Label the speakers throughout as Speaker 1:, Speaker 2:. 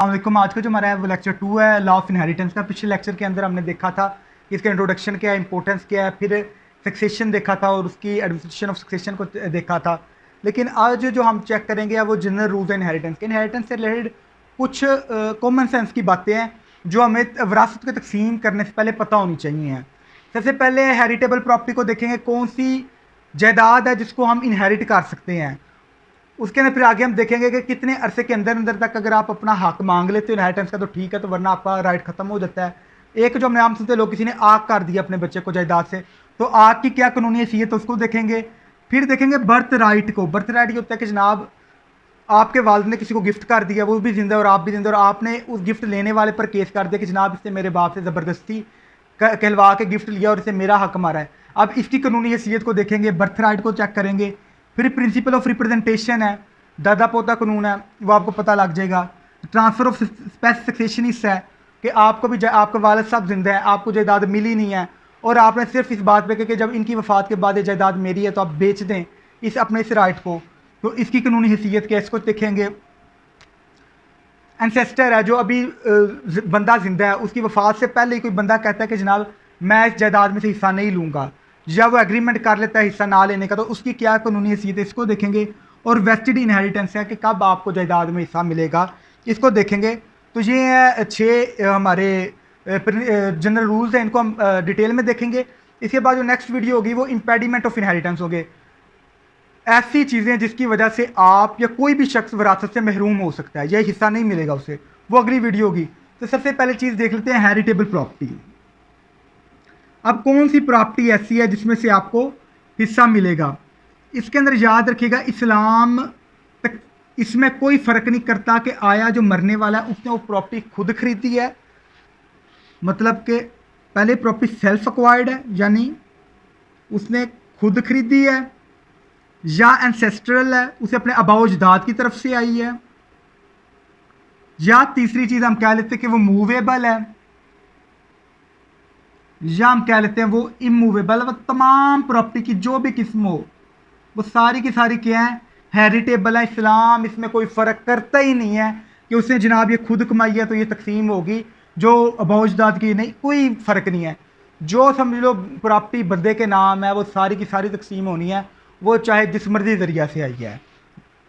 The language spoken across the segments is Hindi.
Speaker 1: वालेकुम। आज का जो हमारा है वो लेक्चर 2 है, लॉ ऑफ इनहेरिटेंस का। पिछले लेक्चर के अंदर हमने देखा था कि इसका इंट्रोडक्शन क्या है, इंपॉर्टेंस क्या है, फिर सक्सेशन देखा था और उसकी एडमिनिस्ट्रेशन ऑफ सक्सेशन को देखा था। लेकिन आज जो हम चेक करेंगे वो जनरल रूल्स इनहेरिटेंस के। इनहेरिटेंस से रिलेटेड कुछ कॉमन सेंस की बातें हैं जो हमें विरासत को तकसीम करने से पहले पता होनी चाहिए। सबसे पहले हेरिटेबल प्रॉपर्टी को देखेंगे, कौन सी जायदाद है जिसको हम इनहेरिट कर सकते हैं। उसके अंदर फिर आगे हम देखेंगे कि कितने अरसे के अंदर अंदर तक अगर आप अपना हक मांग लेते हो इनहेरिटेंस का तो ठीक है, तो वरना आपका राइट खत्म हो जाता है। एक जो हमने आम सुनते लोग, किसी ने आग कर दिया अपने बच्चे को जायदाद से, तो आग की क्या कानूनी हैसियत है उसको देखेंगे। फिर देखेंगे बर्थ राइट को। बर्थ राइट ये होता है कि जनाब आपके वालिद ने किसी को गिफ्ट कर दिया, वो भी जिंदा और आप भी जिंदा, और आपने उस गिफ्ट लेने वाले पर केस कर दिया कि जनाब इससे मेरे बाप से ज़बरदस्ती कहलवा के गिफ्ट लिया और इसे मेरा हक मारा है। अब इसकी कानूनी हैसियत को देखेंगे, बर्थ राइट को चेक करेंगे। फिर प्रिंसिपल ऑफ रिप्रेजेंटेशन है, दादा पोता कानून है, वो आपको पता लग जाएगा। ट्रांसफ़र ऑफ सक्सेशनिस्ट है कि आपको भी आपके वालिद साहब जिंदा है, आपको जायदाद मिली नहीं है और आपने सिर्फ इस बात पे कि जब इनकी वफ़ात के बाद ये जायदाद मेरी है तो आप बेच दें इस अपने इस राइट को, तो इसकी कानूनी हैसियत क्या है इसको देखेंगे। एंसेस्टर है, जो अभी बंदा जिंदा है, उसकी वफ़ात से पहले ही कोई बंदा कहता है कि जनाब मैं इस जायदाद में से हिस्सा नहीं लूँगा, या वो एग्रीमेंट कर लेता है हिस्सा ना लेने का, तो उसकी क्या कानूनी हैसियत है इसको देखेंगे। और वेस्टेड इनहेरिटेंस है कि कब आपको जायदाद में हिस्सा मिलेगा, इसको देखेंगे। तो ये है 6 हमारे जनरल रूल्स हैं, इनको हम डिटेल में देखेंगे। इसके बाद जो नेक्स्ट वीडियो होगी वो इम्पेडिमेंट ऑफ इनहेरिटेंस होगी, ऐसी चीज़ें जिसकी वजह से आप या कोई भी शख्स विरासत से महरूम हो सकता है, यह हिस्सा नहीं मिलेगा उसे, वो अगली वीडियो होगी। तो सबसे पहले चीज़ देख लेते हैं हेरिटेबल प्रॉपर्टी। अब कौन सी प्रॉपर्टी ऐसी है जिसमें से आपको हिस्सा मिलेगा। इसके अंदर याद रखिएगा, इस्लाम तक इसमें कोई फ़र्क नहीं करता कि आया जो मरने वाला है उसने वो प्रॉपर्टी खुद खरीदी है, मतलब कि पहले प्रॉपर्टी सेल्फ एक्वायर्ड है यानी उसने खुद खरीदी है, या एंसेस्ट्रल है, उसे अपने आबाओ अजदाद की तरफ से आई है, या तीसरी चीज़ हम कह लेते हैं कि वो मूवेबल है, या हम कह लेते हैं वो इमूवेबल। वो तमाम प्रॉपर्टी की जो भी किस्म हो वो सारी की सारी क्या है, हेरिटेबल है। इस्लाम इसमें कोई फ़र्क करता ही नहीं है कि उसने जनाब ये खुद कमाई है तो ये तकसीम होगी, जो अबाउजदाद की नहीं, कोई फ़र्क नहीं है। जो समझ लो प्रॉपर्टी बंदे के नाम है वो सारी की सारी तकसीम होनी है, वो चाहे जिस मर्जी ज़रिया से आई है।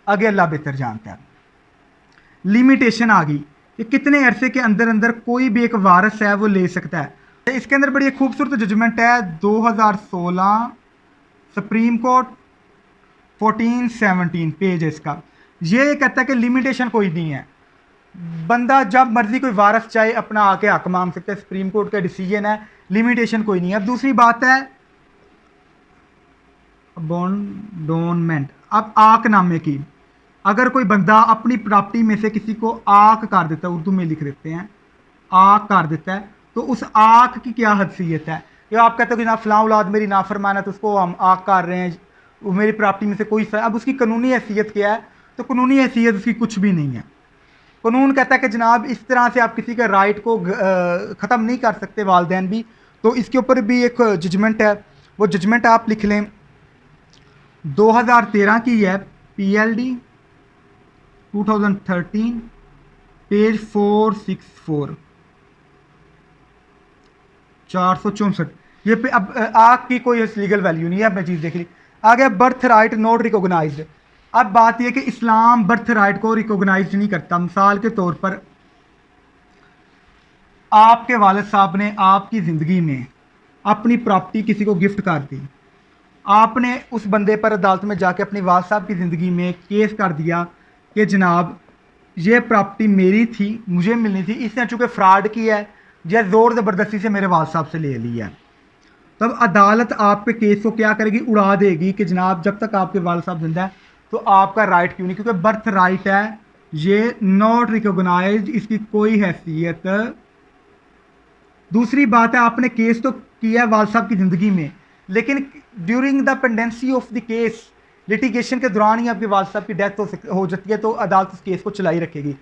Speaker 1: आगे अल्लाह बेहतर जानता है। लिमिटेशन आ गई कि कितने अरसे के अंदर अंदर कोई भी एक वारस है वो ले सकता है। इसके अंदर बड़ी खूबसूरत जजमेंट है 2016 सुप्रीम कोर्ट 1417 पेज है इसका। ये कहता है कि लिमिटेशन कोई नहीं है, बंदा जब मर्जी कोई वारस चाहे अपना आके हक मांग सकता है, सुप्रीम कोर्ट का डिसीजन है, लिमिटेशन कोई नहीं है। अब दूसरी बात है अबॉन्डोनमेंट। अब आक नामे की, अगर कोई बंदा अपनी प्रॉपर्टी में से किसी को आक कर देता है, उर्दू में लिख देते हैं आक कर देता है, तो उस आक की क्या हैसियत है। या आप कहते हो कि ना फलां औलाद मेरी नाफरमान है तो उसको हम आक कर रहे हैं, वो मेरी प्रॉपर्टी में से कोई अब उसकी कानूनी हैसियत क्या है, तो कानूनी हैसियत उसकी कुछ भी नहीं है। कानून कहता है कि जनाब इस तरह से आप किसी के राइट को ख़त्म नहीं कर सकते, वालदैन भी। तो इसके ऊपर भी एक जजमेंट है, वो जजमेंट आप लिख लें, 2013 की है, PLD 2013 पेज 464 464। ये पे अब आग की कोई लीगल वैल्यू नहीं है, आपने चीज़ देख ली। आगे बर्थ राइट नॉट रिकॉग्नाइज्ड। अब बात यह कि इस्लाम बर्थ राइट को रिकॉग्नाइज नहीं करता। मिसाल के तौर पर आपके वालिद साहब ने आपकी ज़िंदगी में अपनी प्रॉपर्टी किसी को गिफ्ट कर दी, आपने उस बंदे पर अदालत में जाके अपनी वालिद साहब की ज़िंदगी में केस कर दिया कि जनाब ये प्रॉपर्टी मेरी थी, मुझे मिलनी थी, इसने चूँकि फ्रॉड किया है या ज़ोर ज़बरदस्ती से मेरे वालिद साहब से ले लिया है, तब अदालत आपके केस को क्या करेगी, उड़ा देगी कि जनाब जब तक आपके वालिद साहब जिंदा है तो आपका राइट क्यों नहीं, क्योंकि बर्थ राइट है, ये नॉट रिकॉग्नाइज्ड, इसकी कोई हैसियत। दूसरी बात है, आपने केस तो किया वालिद साहब की ज़िंदगी में, लेकिन during the pendency of the case, litigation के दौरान ही आपके वालिद साहब की डेथ हो जाती है, तो अदालत उस केस को चलाई रखेगी।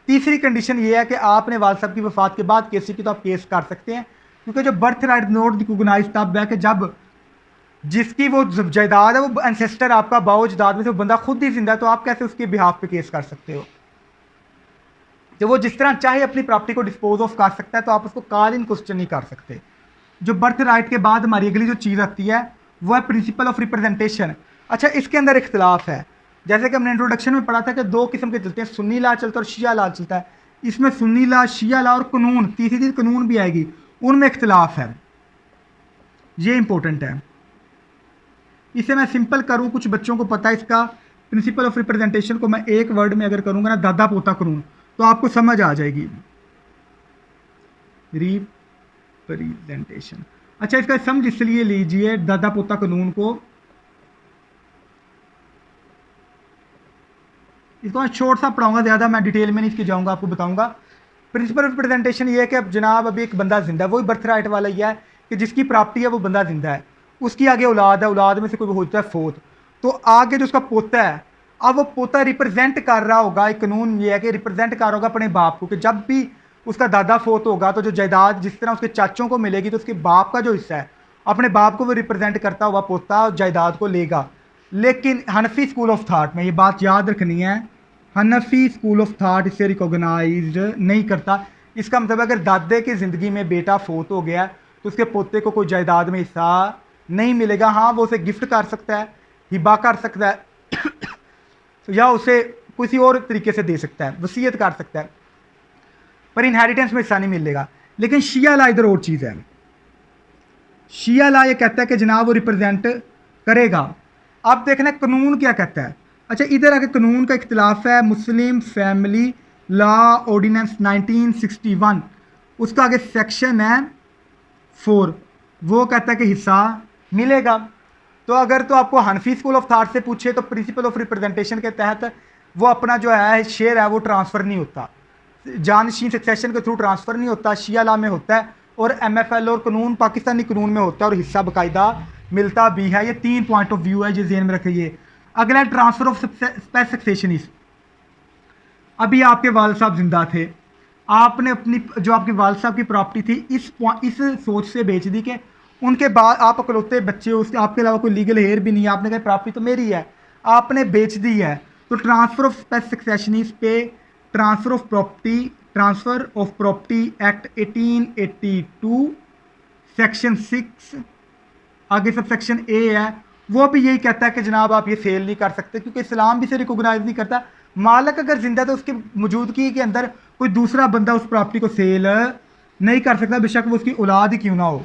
Speaker 1: तीसरी कंडीशन ये है कि आपने वालिद साहब की वफ़ात के बाद केस की तो आप केस कर सकते हैं, क्योंकि जो बर्थ राइट नॉट रिकॉग्नाइज तब है कि जब जिसकी वो जायदाद है वो एंसेस्टर आपका बाओ जायदाद में से वो बंदा खुद ही जिंदा है, तो आप कैसे उसके बिहाफ पे केस कर सकते हो। जो वो जिस तरह चाहे अपनी प्रॉपर्टी को डिस्पोज ऑफ कर सकता है, तो आप उसको कॉल इन क्वेश्चन नहीं कर सकते। जो बर्थ राइट के बाद हमारी अगली जो चीज़ आती है वो है प्रिंसिपल ऑफ रिप्रेजेंटेशन। अच्छा, इसके अंदर इख्तलाफ है, जैसे कि हमने इंट्रोडक्शन में पढ़ा था कि दो किस्म के चलते हैं, सुन्नी लॉ चलता है और शिया लॉ चलता है। इसमें सुन्नी लॉ, शिया लॉ और कानून, तीसरी चीज़ कानून भी आएगी, उनमें इख्तलाफ है। ये इंपॉर्टेंट है। इसे मैं सिंपल करूँ, कुछ बच्चों को पता है इसका प्रिंसिपल ऑफ रिप्रेजेंटेशन को मैं एक वर्ड में अगर करूँगा ना, दादा पोता कानून, तो आपको समझ आ जाएगी। रिप्रेजेंटेशन, अच्छा इसका समझ इसलिए लीजिए, दादा पोता कानून को, इसको मैं शॉर्ट सा पढ़ाऊंगा, ज़्यादा मैं डिटेल में नहीं इसकी जाऊंगा, आपको बताऊंगा। प्रिंसिपल ऑफ रिप्रेजेंटेशन ये है कि अब जनाब अभी एक बंदा जिंदा है, वही बर्थ राइट वाला ही है कि जिसकी प्रॉपर्टी है वो बंदा जिंदा है, उसकी आगे औलाद है, औलाद में से कोई होता है फोत, तो आगे जो उसका पोता है, अब वो पोता रिप्रेजेंट कर रहा होगा, एक कानून ये है कि रिप्रेजेंट कर रहा होगा अपने बाप को, कि जब भी उसका दादा फोत होगा तो जो जायदाद जिस तरह उसके चाचों को मिलेगी, तो उसके बाप का जो हिस्सा है अपने बाप को वो रिप्रेजेंट करता हुआ पोता जायदाद को लेगा। लेकिन हनफी स्कूल ऑफ थाट में ये बात याद रखनी है, हनफी स्कूल ऑफ थाट इसे रिकॉग्नाइज नहीं करता। इसका मतलब अगर दादे की ज़िंदगी में बेटा फोत हो गया तो उसके पोते को कोई जायदाद में हिस्सा नहीं मिलेगा। हाँ, वो उसे गिफ्ट कर सकता है, हिबा कर सकता है या उसे किसी और तरीके से दे सकता है, वसीयत कर सकता है, पर इनहेरिटेंस में हिस्सा नहीं मिलेगा। लेकिन शिया ला इधर और चीज़ है। शिया ला ये कहता है कि जनाब वो रिप्रेजेंट करेगा। अब देखना कानून क्या कहता है। अच्छा, इधर आके कानून का इख्तिलाफ है, मुस्लिम फैमिली लॉ ऑर्डिनेंस 1961, उसका आगे सेक्शन है 4, वो कहता है कि हिस्सा मिलेगा। तो अगर तो आपको हनफी स्कूल ऑफ थाट से पूछे तो प्रिंसिपल ऑफ रिप्रेजेंटेशन के तहत वो अपना जो है शेयर है वो ट्रांसफ़र नहीं होता, जानशीन सक्सेशन के थ्रू ट्रांसफ़र नहीं होता, शिया लॉ में होता है, और MFL और कानून पाकिस्तानी कानून में होता है, और हिस्सा बाकायदा मिलता भी है। ये 3 पॉइंट ऑफ व्यू है, ये ज़हन में रखिए। अगला ट्रांसफ़र ऑफ सक्सेशन। अभी आपके वालिद साहब जिंदा थे, आपने अपनी जो आपके वालिद साहब की प्रॉपर्टी थी इस सोच से बेच दी कि उनके बाद आप अकलौते बच्चे हो, उसके आपके अलावा कोई लीगल हेयर भी नहीं है, आपने कहा प्रॉपर्टी तो मेरी है, आपने बेच दी है। तो ट्रांसफ़र ऑफ सक्सेशन पे transfer of property act 1882 section 6 आगे सब सेक्शन ए है, वो भी यही कहता है कि जनाब आप ये सेल नहीं कर सकते, क्योंकि इस्लाम भी से रिकॉग्नाइज नहीं करता। मालिक अगर जिंदा है तो उसकी मौजूदगी के अंदर कोई दूसरा बंदा उस प्रॉपर्टी को सेल नहीं कर सकता, बेशक वो उसकी औलाद ही क्यों ना हो।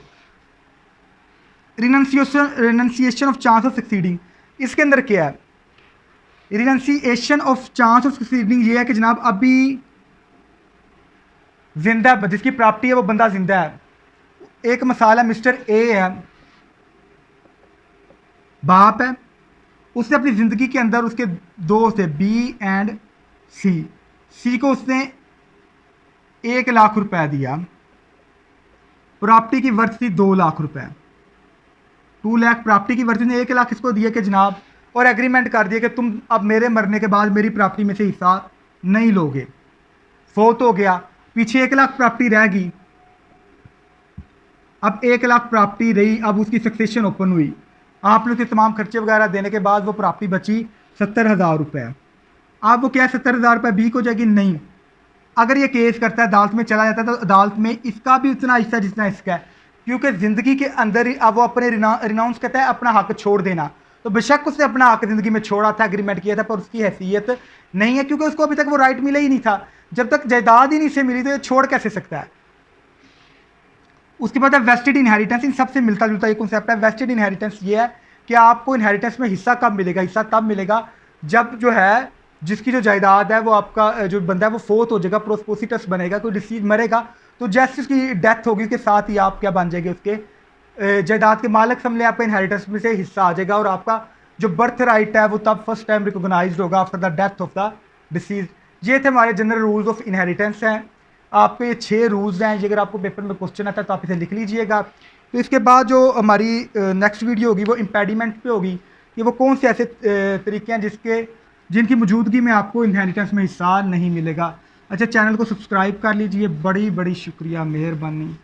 Speaker 1: Renunciation of chance of succeeding, इसके अंदर क्या है? Renunciation of chance of succeeding ये है कि जनाब अभी जिंदा जिसकी प्रॉपर्टी है वो बंदा जिंदा है। एक मिसाल है, मिस्टर ए है, बाप है, उसने अपनी ज़िंदगी के अंदर उसके दो थे बी एंड सी को उसने 1 लाख रुपए दिया, प्रॉपर्टी की वर्थ थी 2 लाख रुपए, 2 लाख प्रॉपर्टी की वर्थ ने 1 लाख इसको दिया कि जनाब, और एग्रीमेंट कर दिया कि तुम अब मेरे मरने के बाद मेरी प्रॉपर्टी में से हिस्सा नहीं लोगे। फोत हो गया, पीछे 1 लाख प्रॉपर्टी रहेगी, अब 1 लाख प्रॉपर्टी रही, अब उसकी सक्सेशन ओपन हुई, आपने उसके तमाम खर्चे वगैरह देने के बाद वो प्रॉपर्टी बची 70,000 रुपये। अब वो क्या 70,000 रुपये बीक हो जाएगी? नहीं। अगर ये केस करता है, अदालत में चला जाता है, तो अदालत में इसका भी उतना हिस्सा जितना इसका है, क्योंकि ज़िंदगी के अंदर ही अब वो अपने रिनाउंस कहता है अपना हक छोड़ देना, तो बेशक उसने अपना हक ज़िंदगी में छोड़ा था, एग्रीमेंट किया था, पर उसकी हैसियत नहीं है, क्योंकि उसको अभी तक वो राइट मिला ही नहीं था। जब तक जायदाद ही नहीं से मिली तो ये छोड़ कैसे सकता है? उसके बाद है वेस्टेड इनहेरिटेंस। इन सबसे मिलता जुलता एक कॉन्सेप्ट है। वेस्टेड इनहेरिटेंस ये है कि आपको इनहेरिटेंस में हिस्सा कब मिलेगा? हिस्सा तब मिलेगा जब जो है जिसकी जो जायदाद है वो आपका जो बंदा है वो फोत हो जाएगा, प्रोस्पोसिटस बनेगा, कोई डिसीज मरेगा, तो जैसे उसकी डेथ होगी उसके साथ ही आप क्या बन जाएंगे? उसके जायदाद के मालिक समझ, आपका इनहेरिटेंस में से हिस्सा आ जाएगा, और आपका जो बर्थ राइट है वो तब फर्स्ट टाइम रिकोगनाइज होगा after the death of the disease. ये थे हमारे जनरल रूल्स ऑफ इनहेरिटेंस हैं। आपके ये 6 रूल्स हैं, ये अगर आपको पेपर में क्वेश्चन आता है तो आप इसे लिख लीजिएगा। तो इसके बाद जो हमारी नेक्स्ट वीडियो होगी वो इम्पेडिमेंट पे होगी, कि वो कौन से ऐसे तरीके हैं जिनकी मौजूदगी में आपको इनहेरिटेंस में हिस्सा नहीं मिलेगा। अच्छा, चैनल को सब्सक्राइब कर लीजिए, बड़ी बड़ी शुक्रिया, मेहरबानी।